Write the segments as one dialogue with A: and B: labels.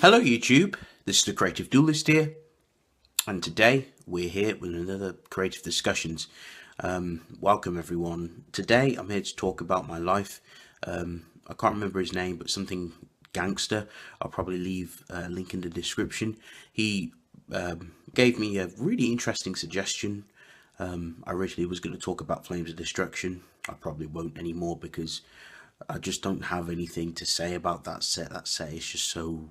A: Hello YouTube, this is the Creative Duelist here, and today we're here with another creative discussions. Welcome everyone. Today I'm here to talk about my life. I can't remember his name, but something Gangster. I'll probably leave a link in the description. He gave me a really interesting suggestion. I originally was going to talk about Flames of Destruction. I probably won't anymore because I just don't have anything to say about that set. That set is just so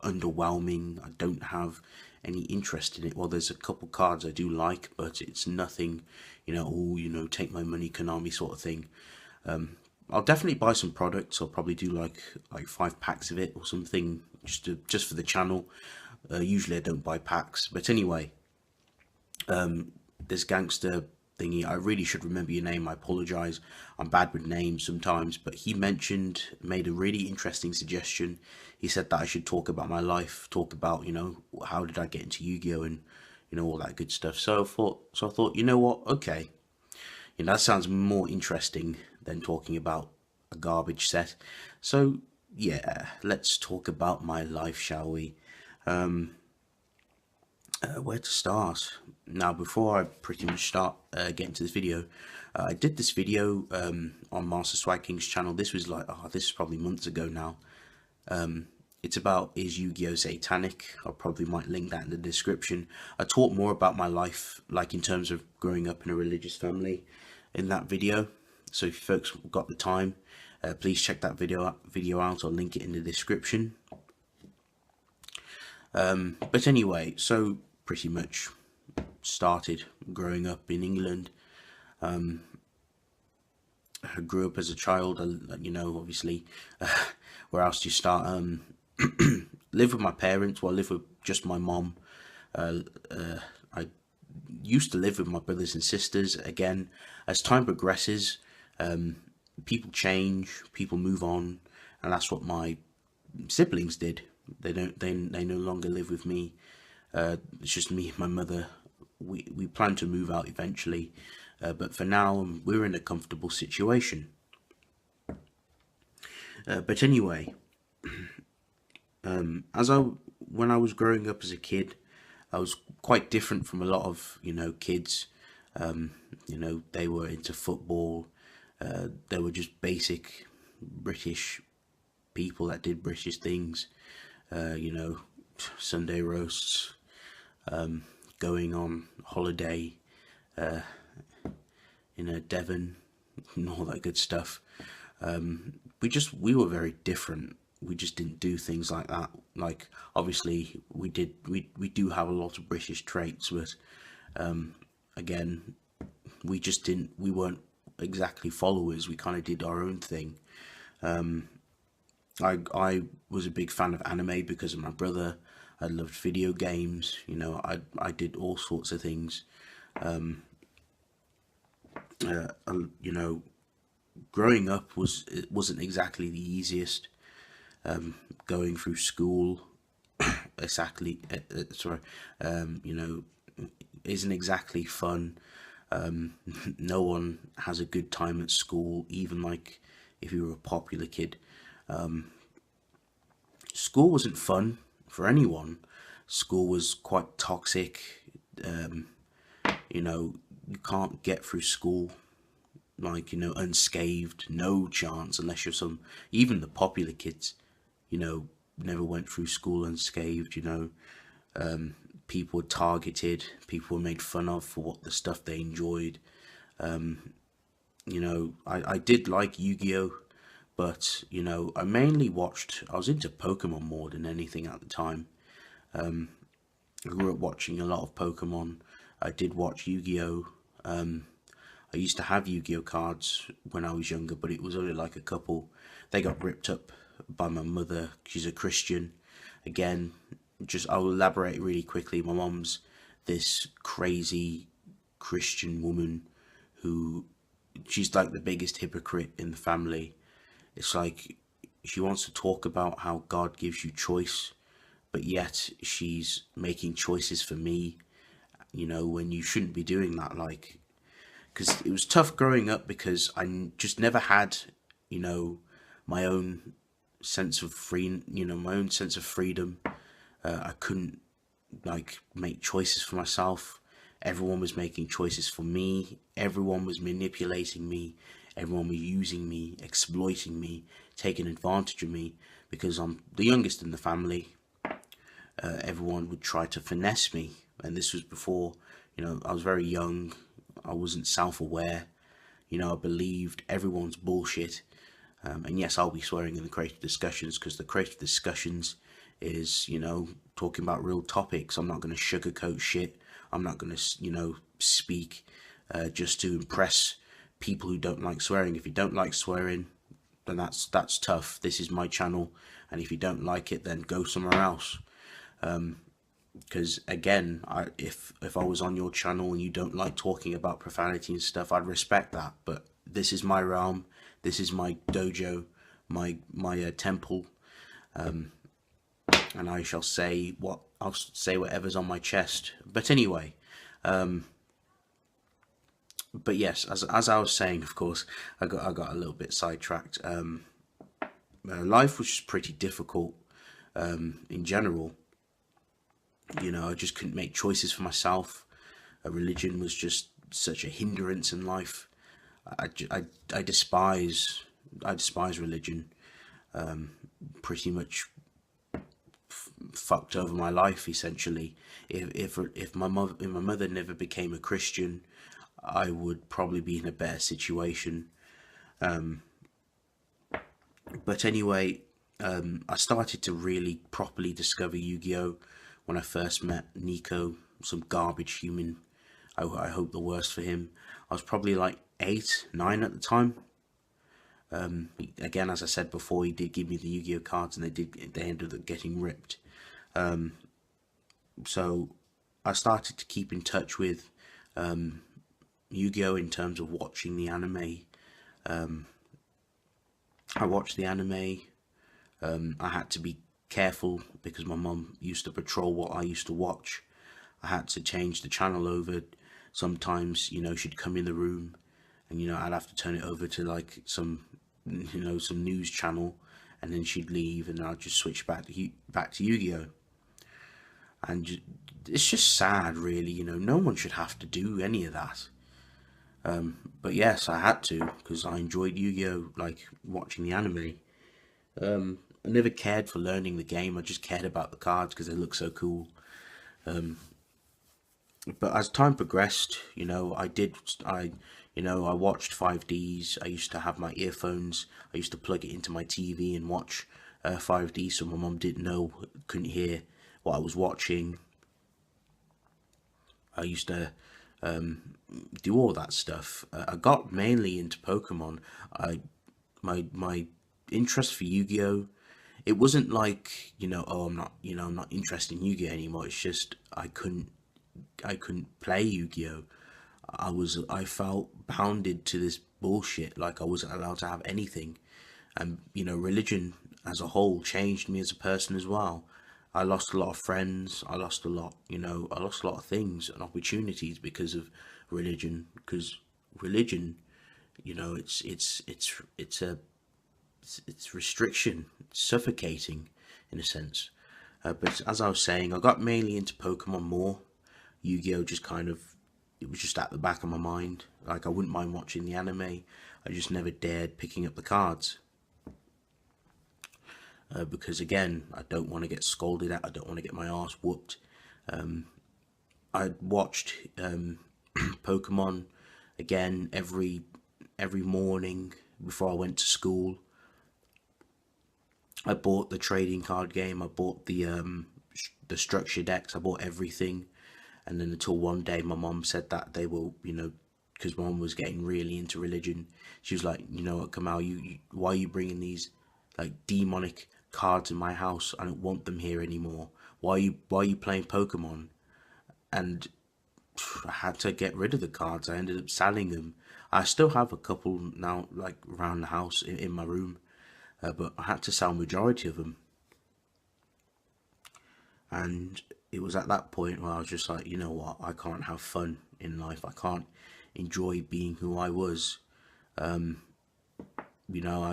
A: underwhelming. I don't have any interest in it. Well, there's a couple cards I do like, but it's nothing, take my money Konami sort of thing. I'll definitely buy some products. I'll probably do like 5 packs of it or something, just for the channel. Usually I don't buy packs, but anyway, this Gangster thingy, I really should remember your name. I apologize, I'm bad with names sometimes, but he made a really interesting suggestion. He said that I should talk about my life, talk about, how did I get into Yu-Gi-Oh and, all that good stuff. So I thought, you know what, okay, that sounds more interesting than talking about a garbage set. So yeah, let's talk about my life, shall we? Where to start? Now, before I pretty much start getting to this video, I did this video on MasterswagKing's channel. This was this is probably months ago now. It's about, is Yu-Gi-Oh satanic? I probably might link that in the description. I talk more about my life, like in terms of growing up in a religious family, in that video. So if you folks got the time, please check that video out. I'll link it in the description. But anyway, so pretty much started growing up in England. I grew up as a child, obviously, where else do you start? Live with my parents. Well, I live with just my mom. I used to live with my brothers and sisters. Again, as time progresses, people change, people move on, and that's what my siblings did. They no longer live with me. It's just me and my mother. We plan to move out eventually, but for now we're in a comfortable situation. But anyway, when I was growing up as a kid, I was quite different from a lot of kids. They were into football. They were just basic British people that did British things. Sunday roasts, going on holiday in Devon, and all that good stuff. We were very different. We just didn't do things like that. Like, obviously we do have a lot of British traits, but again, we weren't exactly followers. We kind of did our own thing. I was a big fan of anime because of my brother. I loved video games. I did all sorts of things. Growing up wasn't exactly the easiest. Going through school, isn't exactly fun. No one has a good time at school, even like if you were a popular kid. School wasn't fun for anyone. School was quite toxic. You can't get through school unscathed. No chance, unless you're even the popular kids, never went through school unscathed. People were targeted. People were made fun of for what the stuff they enjoyed. I did like Yu-Gi-Oh, but I was into Pokemon more than anything at the time. I grew up watching a lot of Pokemon. I did watch Yu-Gi-Oh. I used to have Yu-Gi-Oh cards when I was younger, but it was only like a couple. They got ripped up by my mother. She's a Christian. Again, I'll elaborate really quickly. My mom's this crazy Christian woman she's like the biggest hypocrite in the family. It's like she wants to talk about how God gives you choice, but yet she's making choices for me, when you shouldn't be doing that. Because it was tough growing up because I just never had, my own sense of free, my own sense of freedom. I couldn't like make choices for myself. Everyone was making choices for me. Everyone was manipulating me. Everyone was using me, exploiting me, taking advantage of me because I'm the youngest in the family. Everyone would try to finesse me, and this was before, I was very young. I wasn't self-aware. I believed everyone's bullshit. And yes, I'll be swearing in the creative discussions because the creative discussions is, talking about real topics. I'm not going to sugarcoat shit. I'm not going to, speak just to impress people who don't like swearing. If you don't like swearing, then that's tough. This is my channel, and if you don't like it, then go somewhere else. Because again, if I was on your channel and you don't like talking about profanity and stuff, I'd respect that. But this is my realm. This is my dojo, my temple, and I shall say I'll say whatever's on my chest. But anyway, but yes, as I was saying, of course, I got a little bit sidetracked. Life was just pretty difficult in general. I just couldn't make choices for myself. Religion was just such a hindrance in life. I despise religion. Pretty much fucked over my life essentially. If my mother never became a Christian, I would probably be in a better situation. But anyway, I started to really properly discover Yu-Gi-Oh when I first met Nico, some garbage human. I hope the worst for him. I was probably like 8, 9 at the time. Again, as I said before, he did give me the Yu-Gi-Oh cards, and they ended up getting ripped. So I started to keep in touch with Yu-Gi-Oh in terms of watching the anime. I watched the anime. I had to be careful because my mum used to patrol what I used to watch. I had to change the channel over. Sometimes, she'd come in the room and, I'd have to turn it over to like some news channel, and then she'd leave and I'd just switch back to Yu-Gi-Oh. And it's just sad, really, no one should have to do any of that. But yes, I had to because I enjoyed Yu-Gi-Oh, like watching the anime. I never cared for learning the game. I just cared about the cards because they look so cool. But as time progressed, I watched 5Ds. I used to have my earphones. I used to plug it into my TV and watch 5D, so my mum couldn't hear what I was watching. I used to do all that stuff. I got mainly into Pokemon. My interest for Yu-Gi-Oh, it wasn't like, I'm not interested in Yu-Gi-Oh anymore. It's just I couldn't play Yu-Gi-Oh. I felt bounded to this bullshit, like I wasn't allowed to have anything. And religion as a whole changed me as a person as well. I lost a lot of friends. I lost a lot, I lost a lot of things and opportunities because of religion. Because religion, it's restriction, it's suffocating in a sense. But as I was saying, I got mainly into Pokemon more. Yu-Gi-Oh just it was just at the back of my mind. Like I wouldn't mind watching the anime. I just never dared picking up the cards. Because again, I don't want to get scolded at. I don't want to get my ass whooped. I watched Pokemon again every morning before I went to school. I bought the trading card game. I bought the structure decks. I bought everything. And then until one day, my mom said that they were, because mom was getting really into religion. She was like, you know what, Kamal, why are you bringing these like demonic cards in my house? I don't want them here anymore. Why are you playing Pokemon? And I had to get rid of the cards. I ended up selling them. I still have a couple now, like around the house in my room, but I had to sell majority of them. And it was at that point where I was just like, you know what, I can't have fun in life. I can't enjoy being who I was. I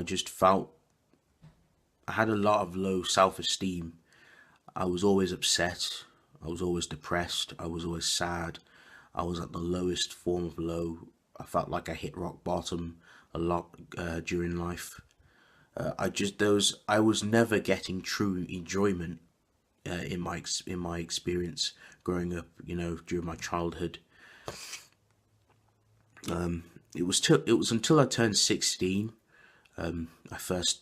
A: just felt I had a lot of low self-esteem. I was always upset. I was always depressed. I was always sad. I was at the lowest form of low. I felt like I hit rock bottom a lot during life. I was never getting true enjoyment in my experience growing up. During my childhood. It was until I turned 16. I first,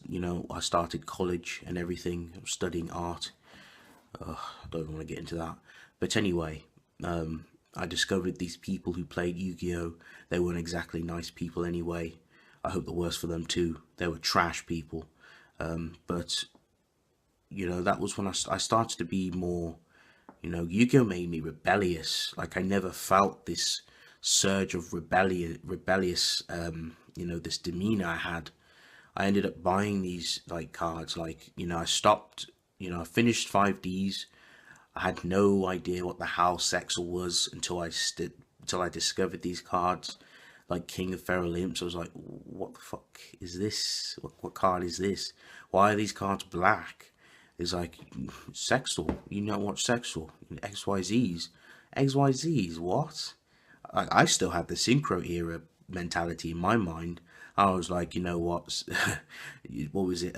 A: I started college and everything. I was studying art. I don't want to get into that. But anyway, I discovered these people who played Yu-Gi-Oh! They weren't exactly nice people anyway. I hope the worst for them too. They were trash people. But, that was when I started to be more, Yu-Gi-Oh! Made me rebellious. Like, I never felt this surge of rebellious, this demeanor I had. I ended up buying these like cards. Like, I stopped, I finished 5Ds. I had no idea what the house Sexel was until I discovered these cards, like King of Feral Imps. I was like, what the fuck is this? What card is this? Why are these cards black? It's like, Sexel, watch Sexel, XYZs. XYZs, what? I still had the Synchro era mentality in my mind. I was like, what? What was it?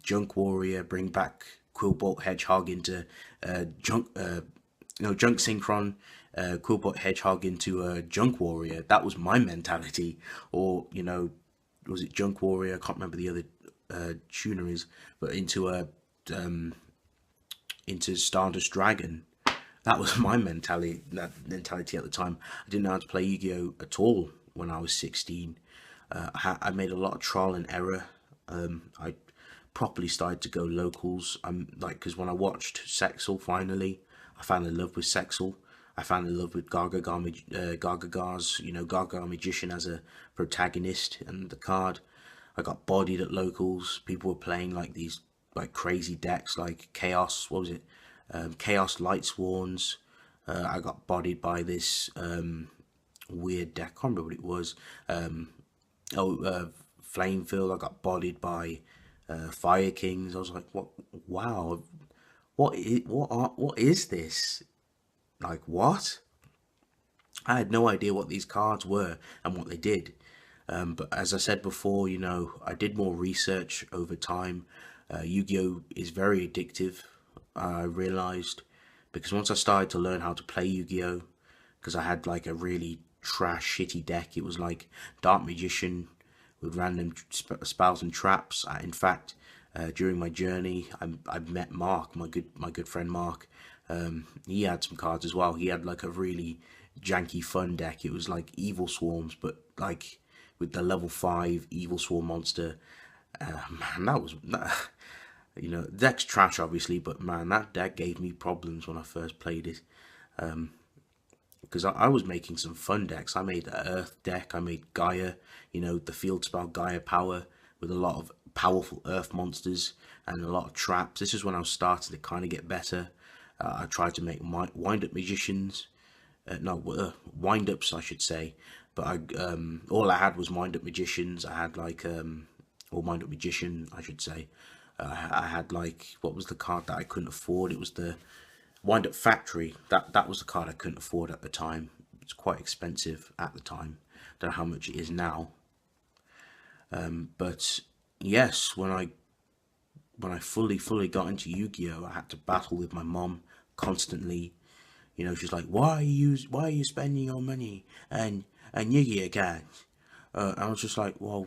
A: Junk Warrior, bring back Quillbot Hedgehog into Junk Synchron, Quillbot Hedgehog into Junk Warrior. That was my mentality. Or, was it Junk Warrior? I can't remember the other tuner is, but into Stardust Dragon. That was my mentality at the time. I didn't know how to play Yu-Gi-Oh! At all when I was 16. I made a lot of trial and error. I properly started to go locals. Because when I watched Sexel finally, I fell in love with Sexel. I fell in love with Gargagar's, Gargar Magician as a protagonist and the card. I got bodied at locals. People were playing like these like crazy decks like Chaos. What was it? Chaos Light Sworns. I got bodied by this weird deck. I can't remember what it was. Flamefield. I got bodied by Fire Kings. I was like, what? Wow, what is this? Like, what? I had no idea what these cards were and what they did. But as I said before, I did more research over time. Yu-Gi-Oh! Is very addictive. I realized, because once I started to learn how to play Yu-Gi-Oh! Because I had like a really trash shitty deck. It was like Dark Magician with random spells and traps. In fact, during my journey, I met Mark, my good friend Mark. He had some cards as well. He had like a really janky fun deck. It was like Evil Swarms, but like with the level 5 Evil Swarm monster. Man, that was deck's trash obviously, but man, that deck gave me problems when I first played it. Because I was making some fun decks. I made an Earth deck. I made Gaia, the field spell Gaia Power with a lot of powerful Earth monsters and a lot of traps. This is when I was starting to kind of get better. I tried to make wind-up magicians. Wind-ups, I should say. But all I had was wind-up magicians. I had like, or wind-up magician, I should say. I had like, what was the card that I couldn't afford? It was the Wind-Up Factory. That was the card I couldn't afford at the time. It's quite expensive at the time. Don't know how much it is now. But yes, when I fully got into Yu-Gi-Oh, I had to battle with my mom constantly. She's like, why are you spending your money and Yu-Gi-Oh cards? I was just like, well,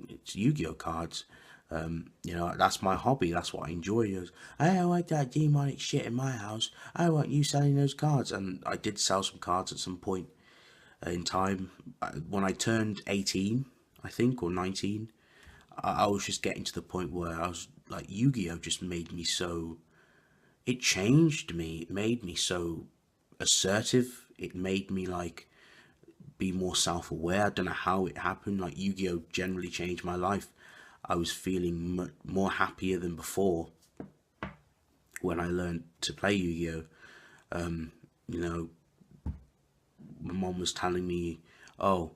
A: it's Yu-Gi-Oh cards. That's my hobby. That's what I enjoy. He goes, I don't like that demonic shit in my house. I want you selling those cards. And I did sell some cards at some point in time. When I turned 18, I think, or 19, I was just getting to the point where I was like, Yu-Gi-Oh just made me so... It changed me. It made me so assertive. It made me like be more self-aware. I don't know how it happened. Like, Yu-Gi-Oh generally changed my life. I was feeling more happier than before when I learned to play Yu-Gi-Oh. My mom was telling me, oh,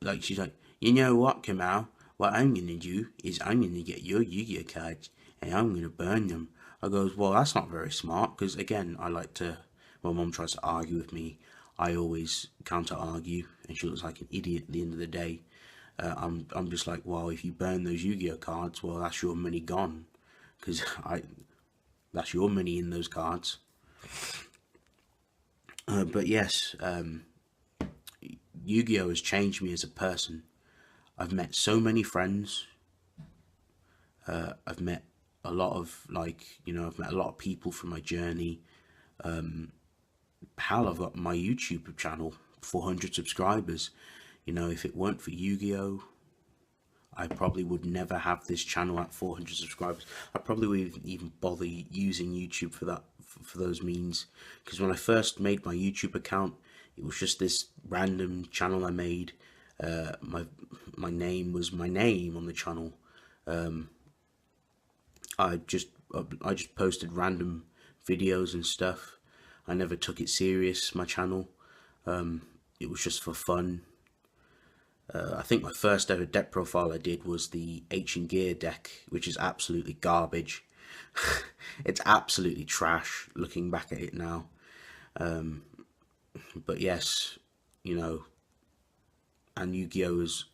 A: like, she's like, you know what, Kamal? what I'm going to do is I'm going to get your Yu-Gi-Oh cards and I'm going to burn them. I goes, well, that's not very smart, because again, I like to, when mum tries to argue with me, I always counter argue, and she looks like an idiot at the end of the day. I'm just like, well, if you burn those Yu-Gi-Oh cards, well, that's your money gone, because that's your money in those cards. But yes, Yu-Gi-Oh has changed me as a person. I've met so many friends. I've met a lot of, I've met a lot of people from my journey. Hell, I've got my YouTube channel, 400 subscribers. If it weren't for Yu-Gi-Oh, I probably would never have this channel at 400 subscribers. I probably wouldn't even bother using YouTube for that, for those means. Because when I first made my YouTube account, it was just this random channel I made. My name was my name on the channel. I just posted random videos and stuff. I never took it serious, my channel. It was just for fun. I think my first ever deck profile I did was the Ancient Gear deck, which is absolutely garbage. It's absolutely trash looking back at it now. But yes, and Yu-Gi-Oh is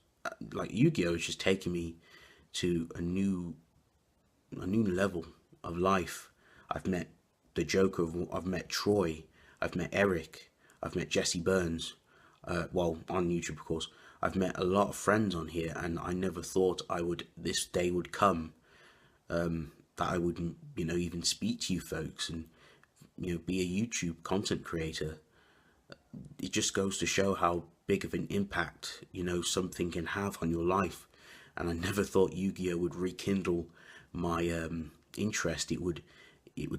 A: Yu-Gi-Oh is just taking me to a new level of life. I've met the Joker, I've met Troy, I've met Eric, I've met Jesse Burns, well, on YouTube of course. I've met a lot of friends on here, and I never thought this day would come, that I would, even speak to you folks and, be a YouTube content creator. It just goes to show how big of an impact, something can have on your life. And I never thought Yu-Gi-Oh would rekindle my interest. It would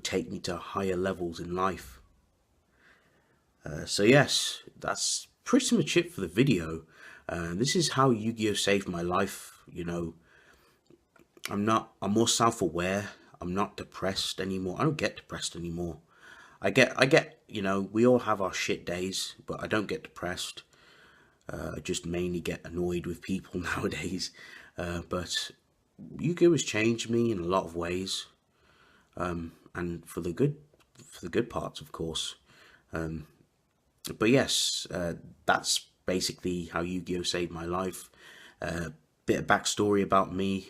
A: take me to higher levels in life. So yes, that's pretty much it for the video. This is how Yu-Gi-Oh saved my life. I'm more self-aware. I'm not depressed anymore. I don't get depressed anymore. I get, we all have our shit days, but I don't get depressed. I just mainly get annoyed with people nowadays. But Yu-Gi-Oh has changed me in a lot of ways, and for the good parts, of course. But yes, that's basically how Yu-Gi-Oh saved my life. Bit of backstory about me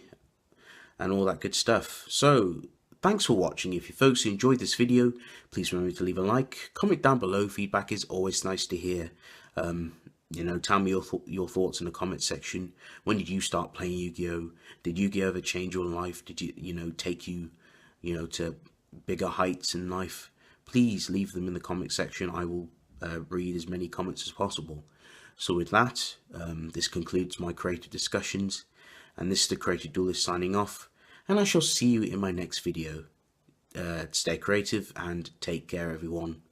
A: and all that good stuff. So thanks for watching. If you folks enjoyed this video, please remember to leave a like, comment down below. Feedback is always nice to hear. Tell me your thoughts in the comment section. When did you start playing Yu-Gi-Oh? Did Yu-Gi-Oh ever change your life? Did you take you to bigger heights in life? Please leave them in the comment section. I will read as many comments as possible. So with that, this concludes my creative discussions, and this is the Creative Duelist signing off, and I shall see you in my next video. Stay creative and take care, everyone.